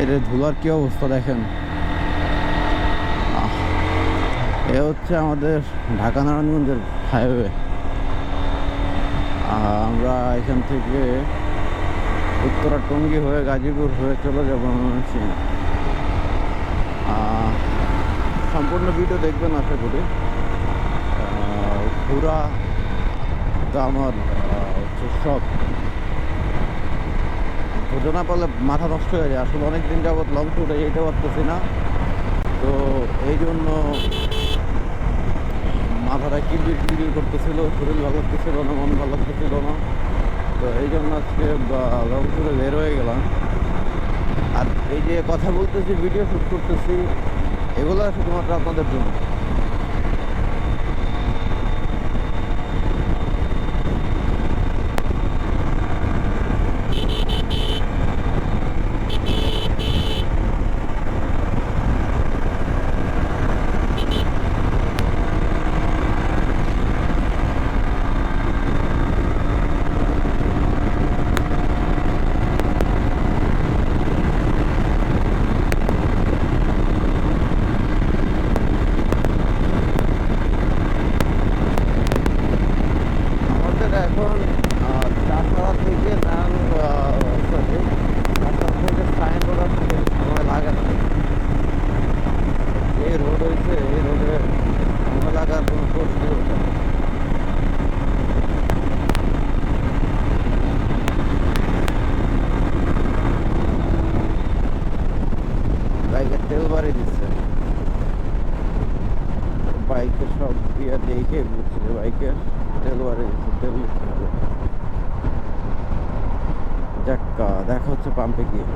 বাইরে ধুলার কি অবস্থা দেখেন। এ হচ্ছে আমাদের ঢাকা নারায়ণগঞ্জের হাইওয়ে। আমরা এখান থেকে উত্তরা টঙ্গী হয়ে গাজীপুর হয়ে চলে যাবো ময়মনসিংহ। সম্পূর্ণ ভিডিও দেখবেন আশা করি। পুরা তো আমার হচ্ছে শখ, বুঝে না পারলে মাথা নষ্ট হয়ে যায়। আসলে অনেক দিন যাবত লং ট্যুরে যেতে পারতেছি না, তো এই জন্য মাথাটা কিলবিল কিলবিল করতেছিল, শরীর ভালো লাগতেছিল না, মন ভালো লাগতেছিল না। তো এই জন্য আজকে লং ট্যুরে বের হয়ে গেলাম। আর এই যে কথা বলতেছি, ভিডিও শ্যুট করতেছি, এগুলো শুধুমাত্র আপনাদের জন্য। এখন চাষড়া থেকে সাইন রোড আসতে সময় লাগে না। এই রোড হয়েছে, এই রোডে সময় লাগার কোনো প্রশ্নই ওঠে না। বাইকের তেল বাড়ি দিচ্ছে, বাইকের সব ইয়ে দেখে বুঝছে বাইকের তেল বাড়ি দিচ্ছে, তেল দিচ্ছে। যাক, দেখা হচ্ছে পাম্পে গিয়ে।